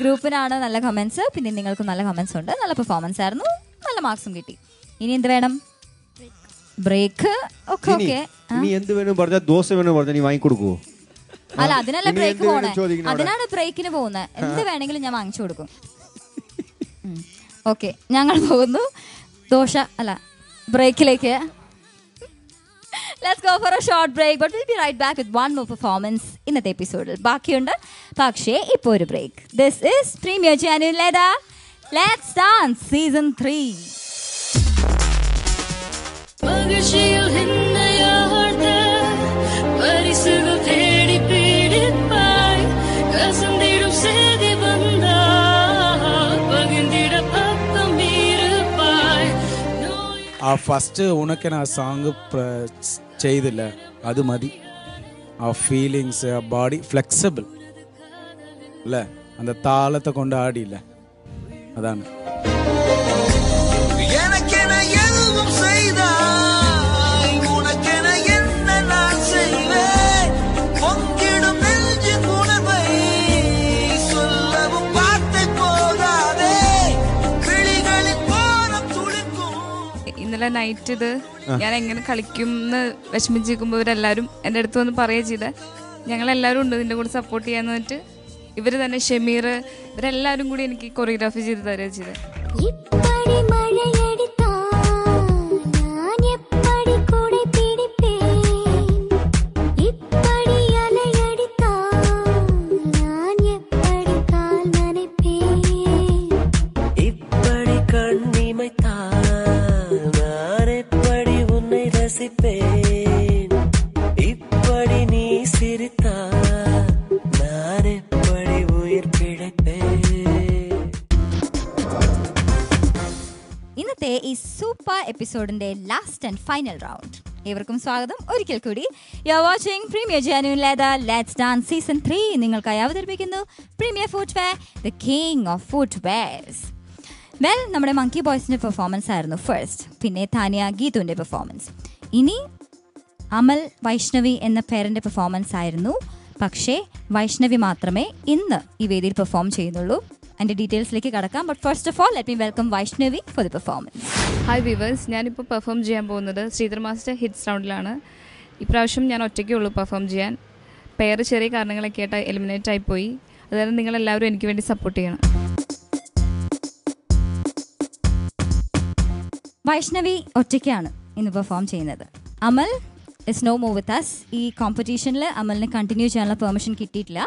ഗ്രൂപ്പിനാണ് നല്ല കമൻസ്. പിന്നെ നിങ്ങൾക്കും നല്ല കമൻസ് ഉണ്ട്. നല്ല പെർഫോമൻസ് ആയിരുന്നു, നല്ല മാർക്സും കിട്ടി. ഇനി എന്ത് വേണം? ബ്രേക്ക്. Okay okay. നീ എന്ത് വേണം പറഞ്ഞാൽ ദോശ വേണം പറഞ്ഞാൽ നീ വാങ്ങിക്കൊടുക്കുവോ? അല്ല, അതിനല്ല ബ്രേക്ക് പോണേ, അതിനാണ് ബ്രേക്കിന് പോകുന്നത്. എന്ത് വേണമെങ്കിലും ഞാൻ വാങ്ങിച്ചു കൊടുക്കും. ഓക്കെ, ഞങ്ങൾ പോകുന്നു ബ്രേക്കിലേക്ക്. Let's go for a short break, but we'll be right back with one more performance ഇന്നത്തെ എപ്പിസോഡിൽ ബാക്കിയുണ്ട്. പക്ഷേ ഇപ്പോൾ ഒരു break. This is Premier Genuine Leather. Let's Dance Season 3. ആ ഫസ്റ്റ് ഉണക്കൻ ആ സോങ് ചെയ്തില്ല, അത് മതി. ആ ഫീലിങ്സ്, ആ ബോഡി ഫ്ലെക്സിബിൾ അല്ലേ, அந்த താളത്തെ കൊണ്ട് ആടിയില്ല, അതാണ്. ഇന്നലെ നൈറ്റ് ഇത് ഞാൻ എങ്ങനെ കളിക്കും എന്ന് വിഷമിച്ചിരിക്കുമ്പോൾ ഇവരെല്ലാവരും എൻ്റെ അടുത്ത് വന്ന് പറയുക ചെയ്തേ, ഞങ്ങളെല്ലാവരും ഉണ്ട് നിൻ്റെ കൂടെ സപ്പോർട്ട് ചെയ്യാന്ന് പറഞ്ഞിട്ട് ഇവർ തന്നെ ഷമീർ ഇവരെല്ലാവരും കൂടി എനിക്ക് കൊറിയോഗ്രാഫി ചെയ്ത് തരുക ചെയ്തേ. ഇന്നത്തെ ഈ സൂപ്പർ എപ്പിസോഡിന്റെ ലാസ്റ്റ് ആൻഡ് ഫൈനൽ റൗണ്ട്. ഏവർക്കും സ്വാഗതം ഒരിക്കൽ കൂടി. You are watching premier genuine leather let's dance season 3. നിങ്ങൾക്കായി അവതരിപ്പിക്കുന്നു premier footwear, the king of footwears. Well, നമ്മുടെ മങ്കി ബോയ്സിന്റെ പെർഫോമൻസ് ആയിരുന്നു ഫസ്റ്റ്. പിന്നെ താനിയ ഗീതുവിന്റെ പെർഫോമൻസ്. ഇനി അമൽ വൈഷ്ണവി എന്ന പേരൻ്റെ പെർഫോമൻസ് ആയിരുന്നു. പക്ഷേ വൈഷ്ണവി മാത്രമേ ഇന്ന് ഈ വേദിയിൽ പെർഫോം ചെയ്യുന്നുള്ളൂ. അതിൻ്റെ ഡീറ്റെയിൽസിലേക്ക് കടക്കാം. But first of all let me welcome Vaishnavi for the performance. Hi viewers, ഞാനിപ്പോൾ പെർഫോം ചെയ്യാൻ പോകുന്നത് ശ്രീധർ മാസ്റ്റർ ഹിറ്റ്സ് റൗണ്ടിലാണ്. ഇപ്രാവശ്യം ഞാൻ ഒറ്റയ്ക്കേ ഉള്ളൂ പെർഫോം ചെയ്യാൻ. പേര് ചെറിയ കാരണങ്ങളൊക്കെ ആയിട്ട് എലിമിനേറ്റ് ആയിപ്പോയി. അതായത് നിങ്ങളെല്ലാവരും എനിക്ക് വേണ്ടി സപ്പോർട്ട് ചെയ്യണം. വൈഷ്ണവി ഒറ്റയ്ക്കാണ് ഇന്ന് പെർഫോം ചെയ്യുന്നത്. Amal is no move with us. ഈ കോമ്പറ്റീഷനിൽ അമലിന് കണ്ടിന്യൂ ചെയ്യാനുള്ള പെർമിഷൻ കിട്ടിയിട്ടില്ല.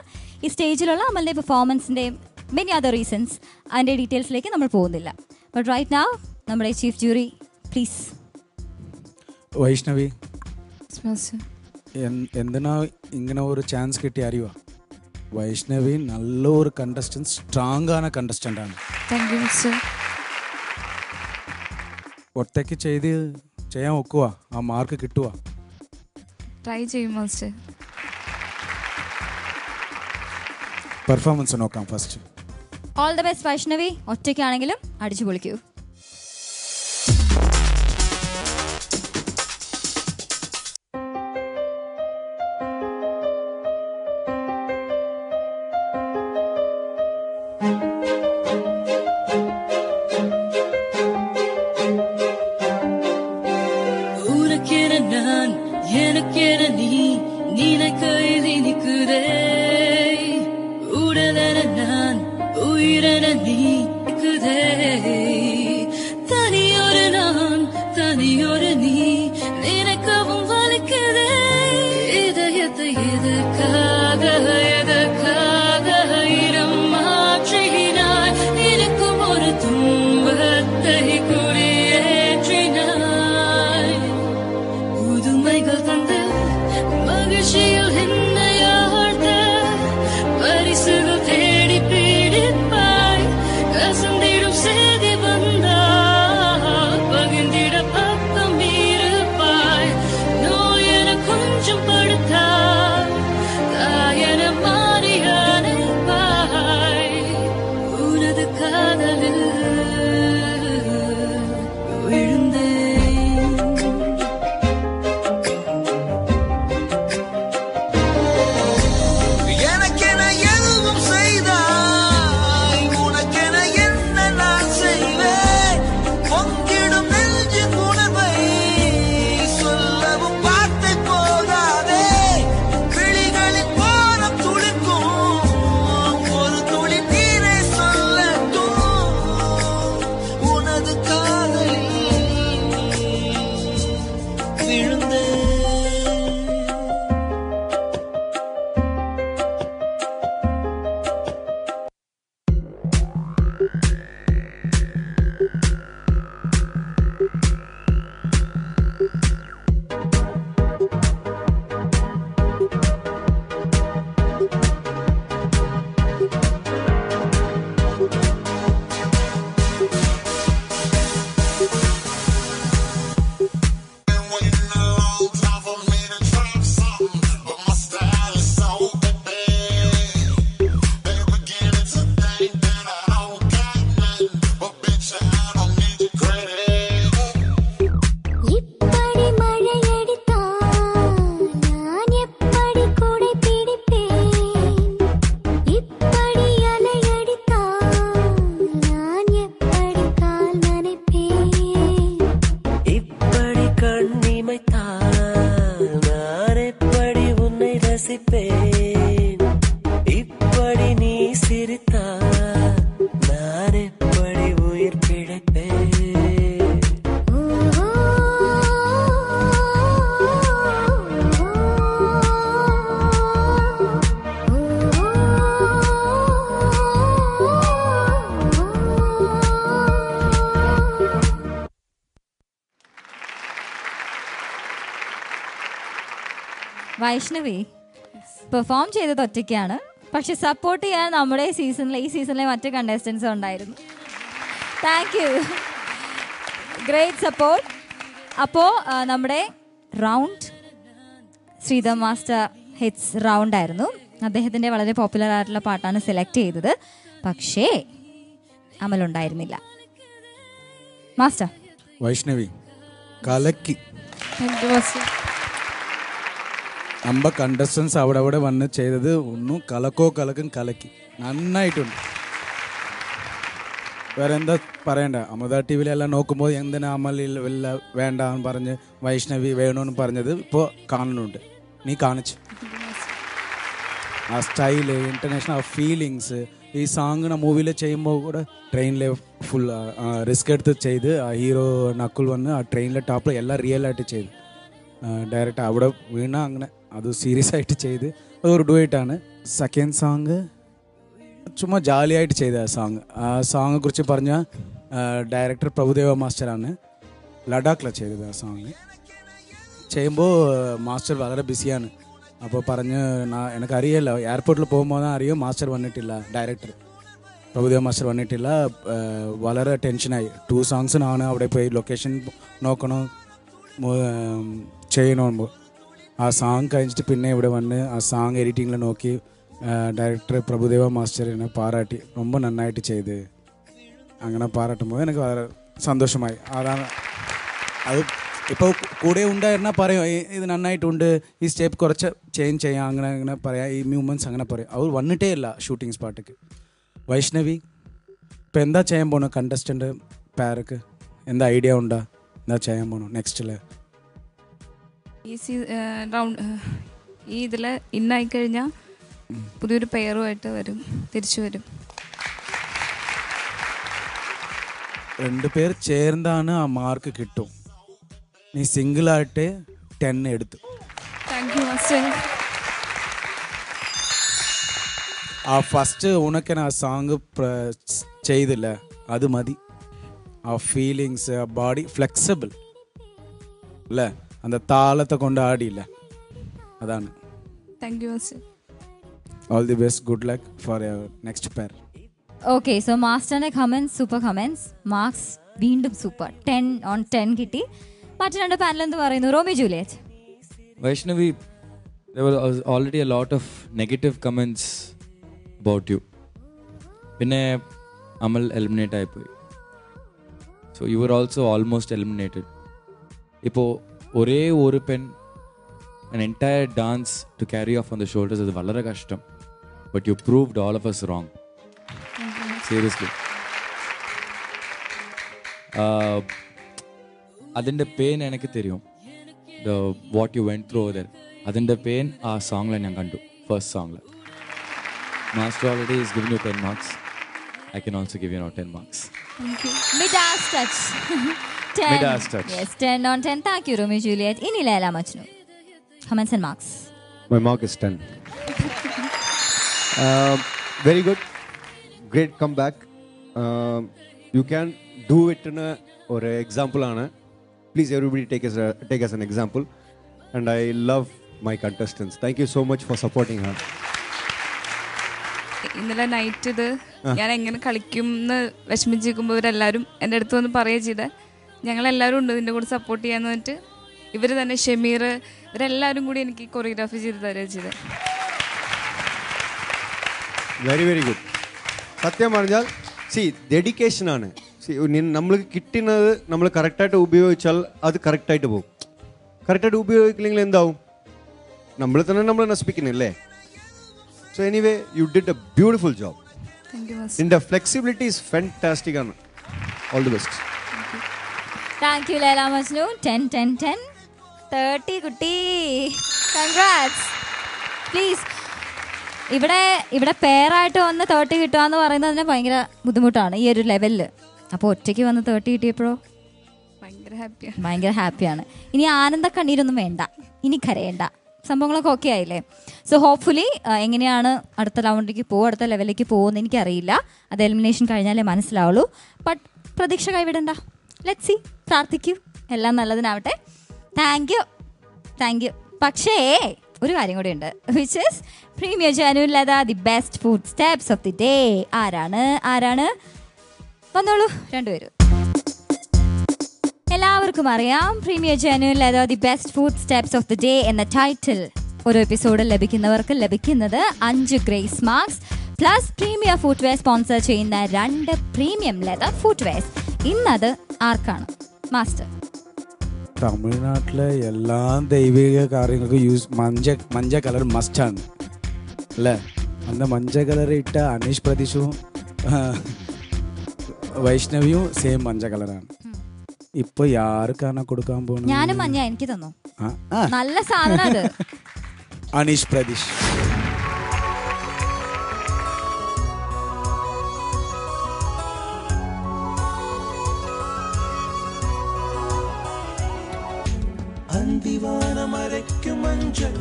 ഈ സ്റ്റേജിലുള്ള അമലിൻ്റെ പെർഫോമൻസിൻ്റെയും മെനി അതർ റീസൺസ്, അതിൻ്റെ ഡീറ്റെയിൽസിലേക്ക് നമ്മൾ പോകുന്നില്ല. ബട്ട് റൈറ്റ് നൗ നമ്മുടെ ചീഫ് ജൂറി പ്ലീസ്. വൈഷ്ണവി, എന്തിനാ ഇങ്ങനെ ഒരു ചാൻസ് കിട്ടി അറിയുക? വൈഷ്ണവി നല്ല ഒരു കണ്ടസ്റ്റന്റ്, സ്ട്രോങ് ആണ് കണ്ടസ്റ്റന്റ് ആണ്. ഒറ്റയ്ക്ക് ചെയ്യാൻ ഒക്കുക, ആ മാർക്ക് കിട്ടുക. ട്രൈ ചെയ്യും മാസ്റ്റർ. പെർഫോമൻസ് നോക്കാം first. All the best Vaishnavi. ഒറ്റയ്ക്കാണെങ്കിലും അടിച്ചു പൊളിക്കൂ. எதற்காக இடம் மாற்றி വൈഷ്ണവി പെർഫോം ചെയ്തത് ഒറ്റയ്ക്കാണ്, പക്ഷെ സപ്പോർട്ട് ചെയ്യാൻ നമ്മുടെ ഈ സീസണിലെ മറ്റ് കണ്ടസ്റ്റൻസും ഉണ്ടായിരുന്നു. Thank you, great support. അപ്പോൾ നമ്മുടെ round Sridhar master hits round ആയിരുന്നു. അദ്ദേഹത്തിൻ്റെ വളരെ പോപ്പുലർ ആയിട്ടുള്ള പാട്ടാണ് സെലക്ട് ചെയ്തത്, പക്ഷേ അമലുണ്ടായിരുന്നില്ല. മാസ്റ്റർ വൈഷ്ണവി കലക്കി. അമ്പ കണ്ടസ്റ്റൻസ് അവിടെ വന്ന് ചെയ്തത് ഒന്നും കലക്കും കലക്കി, നന്നായിട്ടുണ്ട്. വേറെ എന്താ പറയണ്ട. അമൃത ടി വിയിലെല്ലാം നോക്കുമ്പോൾ എന്തിനാ അമലിൽ വല്ല വേണ്ടെന്ന് പറഞ്ഞ് വൈഷ്ണവി വേണമെന്ന് പറഞ്ഞത് ഇപ്പോൾ കാണുന്നുണ്ട്. നീ കാണിച്ചു ആ സ്റ്റൈല്, ഇൻ്റർനാഷണൽ ആ ഫീലിങ്സ്. ഈ സോങ്ങിനെ മൂവിയിൽ ചെയ്യുമ്പോൾ കൂടെ ട്രെയിനിൽ ഫുൾ റിസ്ക് എടുത്ത് ചെയ്ത് ആ ഹീറോ നക്കുൽ വന്ന് ആ ട്രെയിനിലെ ടോപ്പിൽ എല്ലാം റിയൽ ആയിട്ട് ചെയ്ത് ഡയറക്റ്റ് അവിടെ വീണ അങ്ങനെ അത് സീരിയസ് ആയിട്ട് ചെയ്ത് അതൊരു ഡുവേറ്റാണ്. സെക്കൻഡ് സോങ് ചുമ്മാ ജാലിയായിട്ട് ചെയ്ത ആ സോങ്ങിനെ കുറിച്ച് പറഞ്ഞാൽ ഡയറക്ടർ പ്രഭുദേവ മാസ്റ്ററാണ് ലഡാക്കിലാണ് ചെയ്തത്. ആ സോങ് ചെയ്യുമ്പോൾ മാസ്റ്റർ വളരെ ബിസിയാണ്. അപ്പോൾ പറഞ്ഞ് എനിക്കറിയില്ല, എയർപോർട്ടിൽ പോകുമ്പോൾ അറിയും മാസ്റ്റർ വന്നിട്ടില്ല, ഡയറക്ടർ പ്രഭുദേവ മാസ്റ്റർ വന്നിട്ടില്ല. വളരെ ടെൻഷനായി. 2 സോങ്സിനാണ് അവിടെ പോയി ലൊക്കേഷൻ നോക്കണം ചെയ്യണമെമ്പോൾ. ആ സോങ് കഴിഞ്ഞിട്ട് പിന്നെ ഇവിടെ വന്ന് ആ സോങ് എഡിറ്റിങ്ങിൽ നോക്കി ഡയറക്ടർ പ്രഭുദേവ മാസ്റ്ററിനെ പാരാട്ടി ரொம்ப നന്നായിട്ട് ചെയ്ത് അങ്ങനെ പാരാട്ടുമ്പോൾ എനിക്ക് വളരെ സന്തോഷമായി. അതാണ് അത്. ഇപ്പോൾ കൂടെ ഉണ്ടായിരുന്നാൽ പറയും ഇത് നന്നായിട്ടുണ്ട്, ഈ സ്റ്റെപ്പ് കുറച്ച് ചേഞ്ച് ചെയ്യാം, അങ്ങനെ പറയാം, ഈ മൂവ്മെൻറ്റ്സ് അങ്ങനെ പറയും. അവർ വന്നിട്ടേ ഇല്ല ഷൂട്ടിംഗ് സ്പോട്ടിക്ക്. വൈഷ്ണവി ഇപ്പോൾ എന്താ ചെയ്യാൻ പോകണം? കണ്ടസ്റ്റൻ്റ് പാരക്ക് എന്താ ഐഡിയ ഉണ്ടാ? എന്താ ചെയ്യാൻ പോകണം നെക്സ്റ്റിൽ? ഈ ഇതിൽ ഇന്നായി കഴിഞ്ഞാൽ പുതിയൊരു പെയറുമായിട്ട് തിരിച്ചു വരും. 2 പേർ ചേർന്നാണ് ആ മാർക്ക് കിട്ടും. നീ സിംഗിളായിട്ട് 10 എടുത്തു. ആ ഫസ്റ്റ് ഉണക്കൻ ആ സോങ് ചെയ്തില്ല, അത് മതി. ആ ഫീലിങ്സ്, ആ ബോഡി ഫ്ലെക്സിബിൾ അല്ലേ, அந்த താളത്തെ കൊണ്ട് ആടിയില്ല, അതാണ്. All the best, good luck for your next pair. Okay, so മാസ്റ്ററിന്റെ കമന്റ്സ് സൂപ്പർ കമന്റ്സ്, മാർക്സ് വീണ്ടും സൂപ്പർ, 10 on 10 കിട്ടി. മറ്റു 2 പാനൽ എന്ത് പറയുന്നു? Romeo Juliet. Vaishnavi, there was already a lot of negative comments about you. പിന്നെ അമൽ eliminate ആയിപ്പോയി. So you were also almost eliminated. ഇപ്പോൾ ഒരേ ഒരു pen an entire dance to carry off on the shoulders, അത് വളരെ കഷ്ടം. But you proved all of us wrong. Seriously. അതിൻ്റെ pain എനിക്ക് തരും. What you went through there, അതിൻ്റെ പെയിൻ ആ സോങ്ങിൽ ഞാൻ കണ്ടു. ഫസ്റ്റ് സോങ്ങിൽ master already is giving you 10 marks. I can also give you now 10 marks. Midas touch. 10. Midas touch. Yes, 10 on 10. Thank you, Romy Juliet. Ini Laila Majnu. Comments and marks. My mark is 10. Very good. Great comeback. You can do it in or example ആണ്. Please everybody take as an example. And I love my contestants. Thank you so much for supporting her. ഇന്നലെ night ഇത് ഞാൻ എങ്ങനെ കളിക്കും എന്ന് വിഷമിച്ചിരിക്കുമ്പോൾ ഇവരെല്ലാവരും എൻ്റെ അടുത്ത് വന്ന് പറയുക ചെയ്തേ, ഞങ്ങളെല്ലാവരും ഉണ്ട് ഇതിൻ്റെ കൂടെ സപ്പോർട്ട് ചെയ്യാന്ന് പറഞ്ഞിട്ട് ഇവർ തന്നെ ഷമീർ ഇവരെല്ലാവരും കൂടി എനിക്ക് കൊറിയോഗ്രാഫി ചെയ്ത് തരുക ചെയ്തത്. Very very good. സത്യം പറഞ്ഞാൽ ഡെഡിക്കേഷനാണ്. നമ്മൾക്ക് കിട്ടുന്നത് നമ്മൾ കറക്റ്റായിട്ട് ഉപയോഗിച്ചാൽ അത് കറക്റ്റായിട്ട് പോകും. കറക്റ്റായിട്ട് ഉപയോഗിക്കില്ലെങ്കിൽ എന്താവും? നമ്മൾ തന്നെ നമ്മൾ നശിപ്പിക്കുന്നില്ലേ? So anyway you did a beautiful job. നിന്റെ ഫ്ലെക്സിബിലിറ്റി ഈസ് ഫാന്റാസ്റ്റിക് ആണ്. All the best. Thank you Laila Majnu. 10 10 10 30 കുട്ടി, കൺഗ്രാറ്റ്സ്. പ്ലീസ് ഇവിടെ പെയറായിട്ട് വന്ന് 30 കിട്ടുക എന്ന് പറയുന്നതിന് ഭയങ്കര ബുദ്ധിമുട്ടാണ് ഈ ഒരു ലെവലിൽ. അപ്പോൾ ഒറ്റയ്ക്ക് വന്ന് 30 കിട്ടിയപ്പോഴോ ഭയങ്കര ഹാപ്പിയാണ്. ഇനി ആനന്ദ കണ്ണീരൊന്നും വേണ്ട, ഇനി കരയേണ്ട, സംഭവങ്ങളൊക്കെ ഓക്കെ ആയില്ലേ? സോ ഹോപ്പ്ഫുള്ളി എങ്ങനെയാണ് അടുത്ത റൗണ്ടിലേക്ക് പോകും, അടുത്ത ലെവലിലേക്ക് പോകുമെന്ന് എനിക്കറിയില്ല. അത് എലിമിനേഷൻ കഴിഞ്ഞാലേ മനസ്സിലാവുള്ളൂ. ബട്ട് പ്രതീക്ഷ കൈവിടണ്ട. ലെറ്റ്സ് സീ, പ്രാർത്ഥിക്കൂ, എല്ലാം നല്ലതിനാവട്ടെ. Thank you. പക്ഷേ ഒരു കാര്യം കൂടി ഉണ്ട്, which is premier Janu Latha the best food steps of the day. ആരാണ് വന്നോളൂ രണ്ടുപേരും. എല്ലാവർക്കും അറിയാം premier Janu Latha the best food steps of the day എന്ന ടൈറ്റിൽ ഓരോ എപ്പിസോഡിൽ ലഭിക്കുന്നവർക്ക് ലഭിക്കുന്നത് 5 grace marks plus premier footwear sponsor ചെയ്യുന്ന 2 പ്രീമിയം ലെതർ ഫുട്വെയർസ്. ഇന്നത് ആർക്കാണ് മാസ്റ്റർ? തമിഴ്നാട്ടിലെ എല്ലാ ദൈവിക കാര്യങ്ങൾക്കും മഞ്ഞ കളർ മസ്റ്റാണ് അല്ലേ? അന്ന് മഞ്ഞ കളർ ഇട്ട അനീഷ് പ്രതീഷും വൈഷ്ണവിയും സെയിം മഞ്ഞ കളറാണ്. ഇപ്പൊ ആർക്കാണ് കൊടുക്കാൻ പോകുന്നത്? ഞാനും മഞ്ഞ എനിക്ക് തന്നു. നല്ല സാധനം അത്. അനീഷ് പ്രതീഷ്. അന്തിവാനമരയ്ക്കും മഞ്ചൾ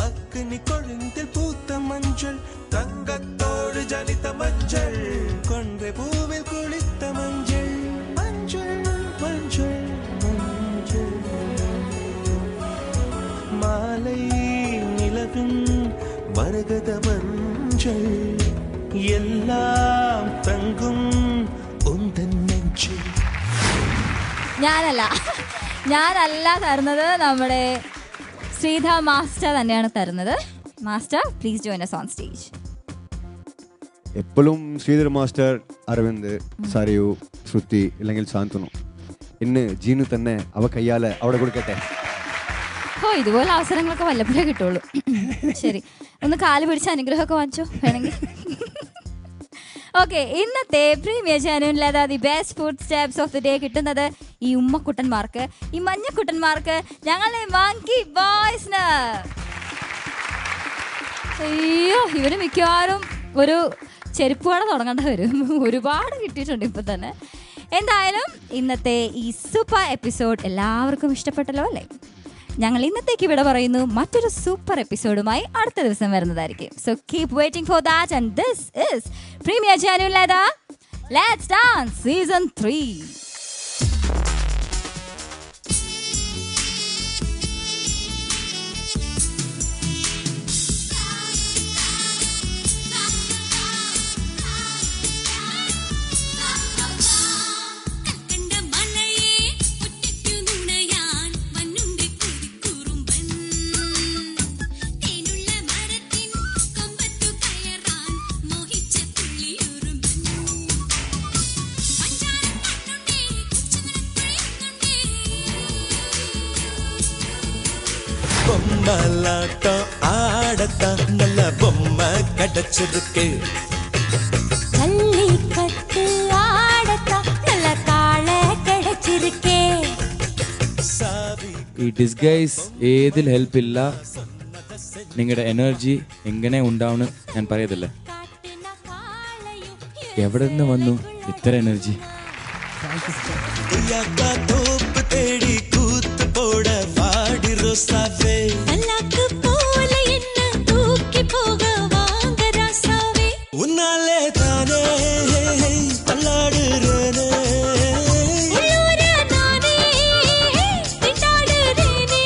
അഗ്നി കൊഴുന്തിൽ പൂത്ത മഞ്ചൾ തങ്കത്തോട് ജനിത മഞ്ചൾ കൊണ്ടേ പൂവിൽ കുളിത്ത മഞ്ചൾ മഞ്ചൾ മഞ്ചൾ മഞ്ചൾ മാലൈ നിലവിൻ മരകത മഞ്ചൾ എല്ലാം തങ്കും ഒന്തൻ നെഞ്ചിൽ. ഞാനല്ല തരുന്നത്, നമ്മുടെ ശ്രീധ മാസ്റ്റർ തന്നെയാണ് തരുന്നത്. Master please join us on stage. എപ്പോഴും ശ്രീധർ മാസ്റ്റർ, അരവിന്ദ്, സരയു, ശ്രുതി ഇല്ലെങ്കിൽ സാന്ത്വനം, ഇന്ന് ജീനു തന്നെ അവ കയ്യാലെ അവിടെ കൊടുക്കട്ടെ. ഇതുപോലെ അവസരങ്ങളൊക്കെ വല്ലപ്പോഴേ കിട്ടുള്ളൂ. ശരി, ഒന്ന് കാല് പിടിച്ച് അനുഗ്രഹമൊക്കെ വാങ്ങിച്ചോ വേണമെങ്കിൽ. ഓക്കെ, ഇന്നത്തെ premier Janu Latha the best food steps of the day കിട്ടുന്നത് ഈ ഉമ്മക്കുട്ടന്മാർക്ക്, ഈ മഞ്ഞക്കുട്ടന്മാർക്ക്, ഞങ്ങളുടെ മങ്കി ബോയ്സിന്. അയ്യോ, ഇവര് മിക്കവാറും ഒരു ചെരുപ്പ് കട തുടങ്ങേണ്ടി വരും. ഒരുപാട് കിട്ടിയിട്ടുണ്ട് ഇപ്പൊ തന്നെ. എന്തായാലും ഇന്നത്തെ ഈ സൂപ്പർ എപ്പിസോഡ് എല്ലാവർക്കും ഇഷ്ടപ്പെട്ടല്ലോ അല്ലേ? ഞങ്ങൾ ഇന്നത്തേക്ക് ഇവിടെ പറയുന്നു. മറ്റൊരു സൂപ്പർ എപ്പിസോഡുമായി അടുത്ത ദിവസം വരുന്നതായിരിക്കും. So keep waiting for that. And this is premier Janu Latha let's dance season 3. பொம்மலாட்டம் ஆடத்தான் நல்ல பொம்மை கிடைச்சிருக்கு. ஜல்லிக்கட்டு ஆடத்தான் நல்ல காளை கிடைச்சிருக்கே. ഈ ഡിസ്ഗൈസ് ഏതിൽ ഹെൽപ്പ് ഇല്ല. നിങ്ങളുടെ എനർജി എങ്ങനെ ഉണ്ടാവുന്നു ഞാൻ പറയത്തില്ല. എവിടെ നിന്ന് വന്നു ഇത്ര എനർജി? தேடி கூத்து போட பாடி ரோசாவே அல்லாக்கு போல என்ன தூக்கி போக வாங்க ராசாவே. உன்னாலே தானே தள்ளாடுறேனே உள்ளூர நானே திண்டாடுறேனே.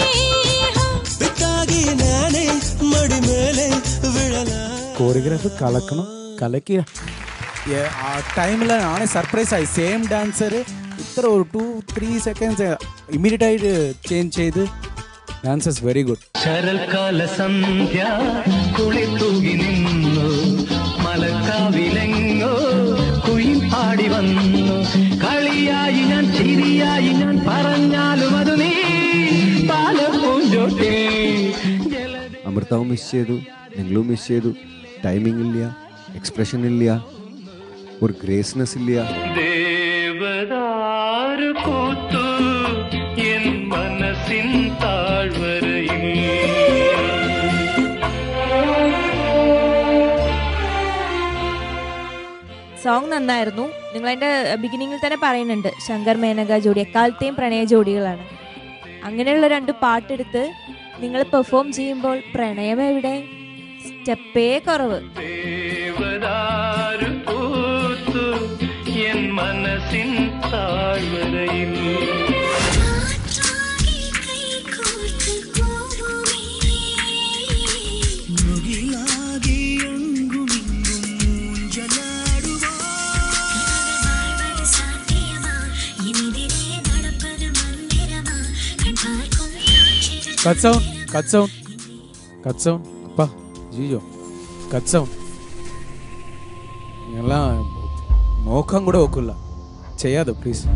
பித்தாகி நானே மடி மேலே விழலாம். കോറിയോഗ്രാഫി കലക്കി ആ ടൈമിൽ ആണ് സർപ്രൈസ് ആയി. സെയിം ഡാൻസർ ഇത്ര ഒരു 2-3 സെക്കൻഡ്സ് ഇമ്മീഡിയറ്റ് ആയിട്ട് ചേഞ്ച് ചെയ്ത് ഡാൻസസ് വെരി ഗുഡ്. ശരൽക്കാല സന്ധ്യ കുളിത്തൂകി നിന്നു മലക്കാവിലെങ്ങോ കുയിൽ പാടി വന്നു. കളിയായി ഞാൻ ചിരിയായി ഞാൻ പറഞ്ഞാലും അത് നീ പാലപ്പൂഞ്ചോട്ടേ. അമൃതാവും മിസ് ചെയ്തു, നിങ്ങളും മിസ് ചെയ്തു. ടൈമിംഗ് ഇല്ല, എക്സ്പ്രഷൻ ഇല്ല, ഒരു ഗ്രേസ്നെസ് ഇല്ല. ദേവദാരു കൂത്തു എൻ മനസ്സിൻ താഴ്വരയിൽ. സോങ് നന്നായിരുന്നു. നിങ്ങൾ അതിൻ്റെ ബിഗിനിങ്ങിൽ തന്നെ പറയുന്നുണ്ട് ശങ്കർ മേനക ജോഡി എക്കാലത്തെയും പ്രണയ ജോഡികളാണ്. അങ്ങനെയുള്ള 2 പാട്ടെടുത്ത് നിങ്ങൾ പെർഫോം ചെയ്യുമ്പോൾ പ്രണയം എവിടെ? സ്റ്റെപ്പേ കുറവ്. ദേവദാരു കൂത്തു എൻ മനസ്സിൻ താഴ്വരയിൽ. കട്ട് സൗണ്ട് അപ്പാ ജിജോ കട്ട് സൗണ്ട് എല്ലാം നോക്കാൻ കൂടെ ഒക്കില്ല ചെയ്യാതെ പ്ലീസ്.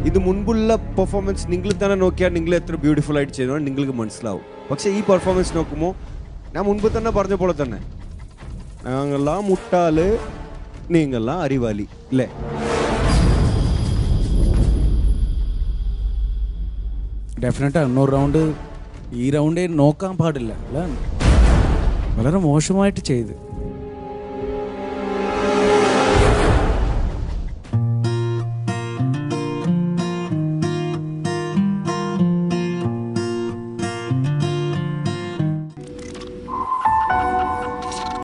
ഇത് മുൻപുള്ള പെർഫോമൻസ് നിങ്ങൾ തന്നെ നോക്കിയാൽ നിങ്ങൾ എത്ര ബ്യൂട്ടിഫുൾ ആയിട്ട് ചെയ്തോ നിങ്ങൾക്ക് മനസ്സിലാവും. പക്ഷേ ഈ പെർഫോമൻസ് നോക്കുമ്പോൾ ഞാൻ മുൻപ് തന്നെ പറഞ്ഞ പോലെ തന്നെ ഞങ്ങളെല്ലാം മുട്ടാല് നീങ്ങളെല്ലാം അറിവാലി അല്ലേ? ഡെഫിനറ്റ് 100 റൗണ്ട് ഈ റൗണ്ടേ നോക്കാൻ പാടില്ല അല്ല, വളരെ മോശമായിട്ട് ചെയ്ത്.